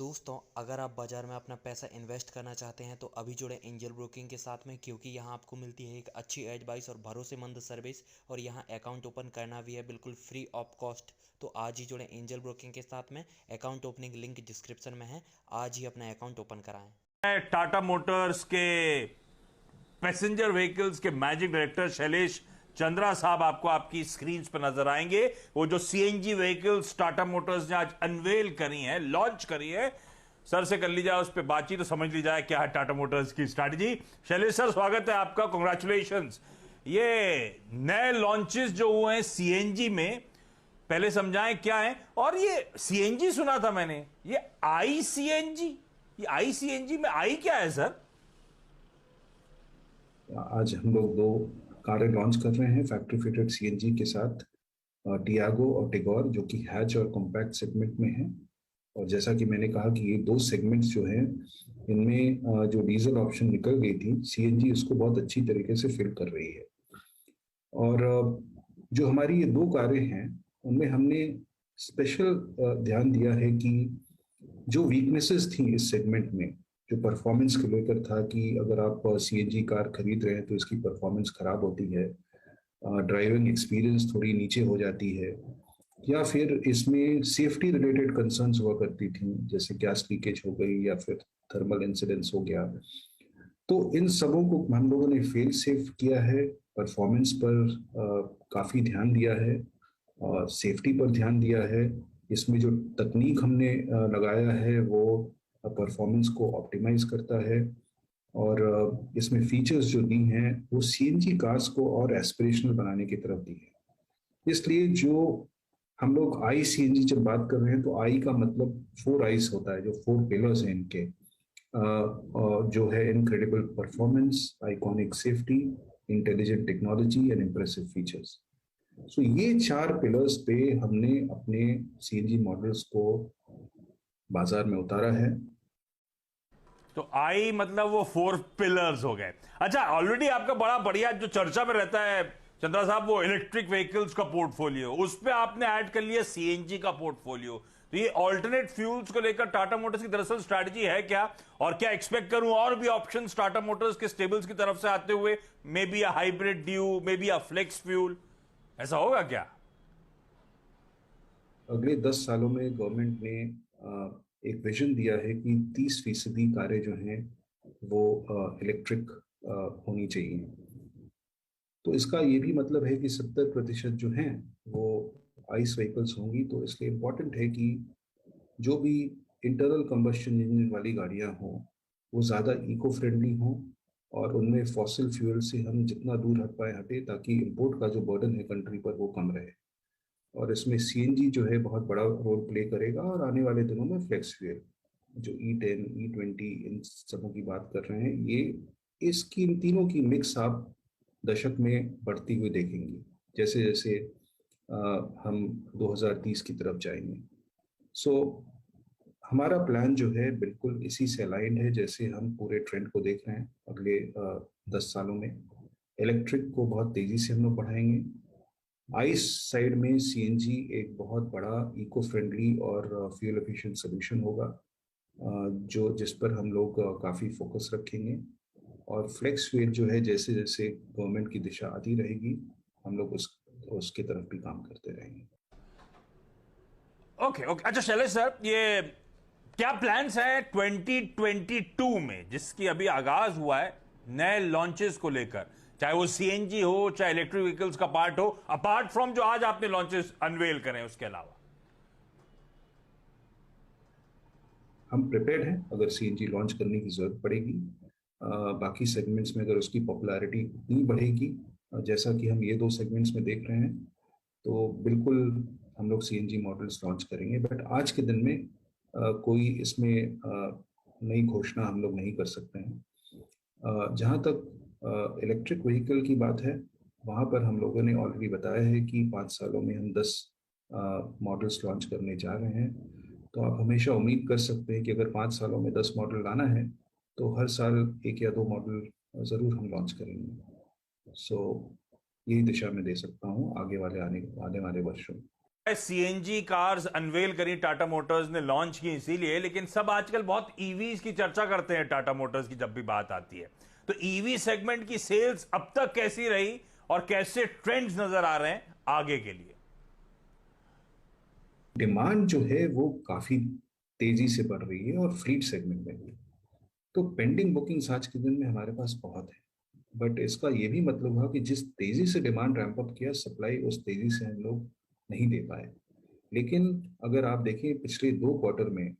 दोस्तों, अगर आप बाज़ार में अपना पैसा इन्वेस्ट करना चाहते हैं तो अभी जुड़े एंजल ब्रोकिंग के साथ में, क्योंकि यहाँ आपको मिलती है एक अच्छी एडवाइस और भरोसेमंद सर्विस। और यहाँ अकाउंट ओपन करना भी है बिल्कुल फ्री ऑफ कॉस्ट। तो आज ही जुड़े एंजल ब्रोकिंग के साथ में। अकाउंट ओपनिंग लिंक डिस्क्रिप्शन में है। आज ही अपना अकाउंट ओपन कराएं। टाटा मोटर्स के पैसेंजर व्हीकल्स के मैनेजिंग डायरेक्टर शैलेश चंद्रा साहब आपको आपकी स्क्रीन पर नजर आएंगे। वो जो सीएनजी व्हीकल्स टाटा मोटर्स ने आज अनवेल करी हैं, लॉन्च करी है, सर से कर ली जाए उस पर बातचीत तो समझ ली जाए क्या है टाटा मोटर्स की स्ट्रैटेजी। शैलेश सर, स्वागत है आपका, कांग्रेचुलेशंस। ये नए लॉन्चेस जो हुए हैं सीएनजी में, पहले समझाएं क्या है। और ये सीएनजी सुना था मैंने, ये आई सीएनजी, ये आई सीएनजी में आई क्या है सर? आज हम लोग दो कारें लॉन्च कर रहे हैं फैक्ट्री फिटेड सीएनजी के साथ, टियागो और टिगोर, जो कि हैच और कॉम्पैक्ट सेगमेंट में है। और जैसा कि मैंने कहा कि ये दो सेगमेंट्स जो हैं, इनमें जो डीजल ऑप्शन निकल गई थी, सीएनजी उसको बहुत अच्छी तरीके से फिल कर रही है। और जो हमारी ये दो कारें हैं, उनमें हमने स्पेशल ध्यान दिया है कि जो वीकनेसेस थी इस सेगमेंट में, जो परफॉर्मेंस को लेकर था कि अगर आप सीएनजी कार खरीद रहे हैं तो इसकी परफॉर्मेंस खराब होती है, ड्राइविंग एक्सपीरियंस थोड़ी नीचे हो जाती है, या फिर इसमें सेफ्टी रिलेटेड कंसर्न्स हुआ करती थी, जैसे गैस लीकेज हो गई या फिर थर्मल इंसिडेंस हो गया। तो इन सबों को हम लोगों ने फेल सेफ किया है, परफॉर्मेंस पर काफ़ी ध्यान दिया है, सेफ्टी पर ध्यान दिया है। इसमें जो तकनीक हमने लगाया है वो परफॉर्मेंस को ऑप्टिमाइज करता है। और इसमें फीचर्स जो दी हैं वो सीएनजी कार्स को और एस्पिरेशनल बनाने की तरफ दी है। इसलिए जो हम लोग आई सीएनजी जब बात कर रहे हैं तो आई का मतलब 4 आईज होता है, जो 4 पिलर्स हैं इनके, जो है incredible performance, iconic safety, intelligent technology and impressive features. So ये 4 पिलर्स पे हमने अपने सीएनजी मॉडल्स को बाजार में उतारा है। तो आई मतलब वो 4 पिलर्स हो गए। अच्छा, ऑलरेडी आपका बड़ा बढ़िया जो चर्चा में रहता है चंद्रा साहब, वो इलेक्ट्रिक व्हीकल्स का पोर्टफोलियो, उस पे आपने ऐड कर लिया सीएनजी का पोर्टफोलियो। तो ये ऑल्टरनेट फ्यूल्स को लेकर टाटा मोटर्स की दरअसल स्ट्रैटेजी है क्या? और क्या एक्सपेक्ट करूं और भी ऑप्शंस टाटा मोटर्स के स्टेबल्स की तरफ से आते हुए? May be a hybrid due, may be a flex fuel, ऐसा होगा क्या? अगले 10 सालों में गवर्नमेंट ने एक विजन दिया है कि 30% कारें जो हैं वो इलेक्ट्रिक होनी चाहिए। तो इसका ये भी मतलब है कि 70% जो हैं वो आइस व्हीकल्स होंगी। तो इसलिए इम्पोर्टेंट है कि जो भी इंटरनल कंबस्शन इंजन वाली गाड़ियां हों वो ज़्यादा इको फ्रेंडली हों, और उनमें फॉसिल फ्यूल से हम जितना दूर हट पाए हटे, ताकि इंपोर्ट का जो बर्डन है कंट्री पर वो कम रहे। और इसमें सीएनजी जो है बहुत बड़ा रोल प्ले करेगा। और आने वाले दिनों में फ्लेक्स फ्यूल, जो ई10 ई20, इन सबों की बात कर रहे हैं, ये इसकी इन तीनों की मिक्स आप दशक में बढ़ती हुई देखेंगी, जैसे जैसे हम 2030 की तरफ जाएंगे। सो हमारा प्लान जो है बिल्कुल इसी से अलाइंड है, जैसे हम पूरे ट्रेंड को देख रहे हैं अगले 10 सालों में। इलेक्ट्रिक को बहुत तेजी से हम लोग बढ़ाएंगे। आइस साइड में सीएनजी एक बहुत बड़ा इको फ्रेंडली और फ्यूल एफिशिएंट सोल्यूशन होगा, जो जिस पर हम लोग काफ़ी फोकस रखेंगे। और फ्लेक्स फ्यूल जो है, जैसे जैसे गवर्नमेंट की दिशा आती रहेगी, हम लोग उसकी तरफ भी काम करते रहेंगे। Okay okay. अच्छा शैलेश सर, ये क्या प्लान्स हैं 2022 में, जिसकी अभी आगाज हुआ है नए लॉन्चेस को लेकर, चाहे वो सीएनजी हो चाहे इलेक्ट्रिक व्हीकल्स का पार्ट हो, अपार्ट फ्रॉम जो आज आपने लॉन्चेस अनवेल करें उसके अलावा? हम प्रिपेयर्ड हैं अगर सीएनजी लॉन्च करने की ज़रूरत पड़ेगी। बाकी सेगमेंट्स में अगर उसकी पॉपुलैरिटी इतनी बढ़ेगी, जैसा कि हम ये दो सेगमेंट्स में देख रहे हैं, तो बिल्कुल हम लोग सीएनजी मॉडल्स लॉन्च करेंगे। बट आज के दिन में कोई इसमें नई घोषणा हम लोग नहीं कर सकते हैं। जहाँ तक इलेक्ट्रिक व्हीकल की बात है, वहाँ पर हम लोगों ने ऑलरेडी बताया है कि 5 सालों में हम 10 मॉडल्स लॉन्च करने जा रहे हैं। तो आप हमेशा उम्मीद कर सकते हैं कि अगर 5 सालों में 10 मॉडल लाना है तो हर साल एक या दो मॉडल ज़रूर हम लॉन्च करेंगे। सो यही दिशा में दे सकता हूँ आगे वाले आने वाले वर्षों में। सीएनजी कार्स अनवेल करी टाटा मोटर्स ने, लॉन्च की इसीलिए, लेकिन सब आजकल बहुत ईवीज की चर्चा करते हैं टाटा मोटर्स की जब भी बात आती है। तो ईवी सेगमेंट की सेल्स अब तक कैसी रही और कैसे ट्रेंड्स नजर आ रहे हैं आगे के लिए? डिमांड जो है वो काफी तेजी से बढ़ रही है और फ्लीट सेगमेंट में भी। तो पेंडिंग बुकिंग्स आज के दिन में हमारे पास बहुत है, बट इसका ये भी मतलब हुआ कि जिस तेजी से डिमांड रैंप अप किया, सप्लाई उस तेजी से हम लोग नहीं दे पाए। लेकिन अगर आप देखें पिछले 2 क्वार्टर में,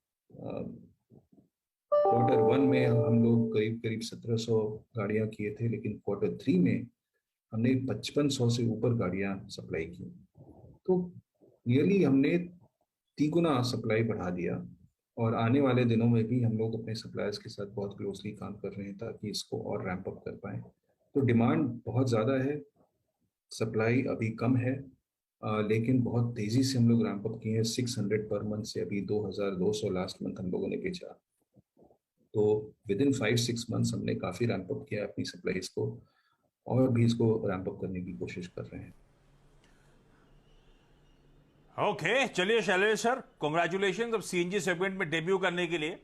क्वार्टर 1 में हम लोग करीब करीब 1700 गाड़ियां किए थे, लेकिन क्वार्टर 3 में हमने 5500 से ऊपर गाड़ियां सप्लाई की। तो नियरली हमने तिगुना सप्लाई बढ़ा दिया। और आने वाले दिनों में भी हम लोग अपने सप्लायर्स के साथ बहुत क्लोजली काम कर रहे हैं ताकि इसको और रैंप अप कर पाए। तो डिमांड बहुत ज़्यादा है, सप्लाई अभी कम है, लेकिन बहुत तेज़ी से हम लोग रैंप अप किए हैं। 600 पर मंथ से अभी 2200 लास्ट मंथ हम लोगों ने बेचा। तो विद इन 5-6 मंथ्स हमने काफ़ी रैंप अप किया अपनी सप्लाईज को, और भी इसको रैंप अप करने की कोशिश कर रहे हैं। ओके, चलिए शैलेश सर, कॉन्ग्रेचुलेशन अब सीएनजी सेगमेंट में डेब्यू करने के लिए।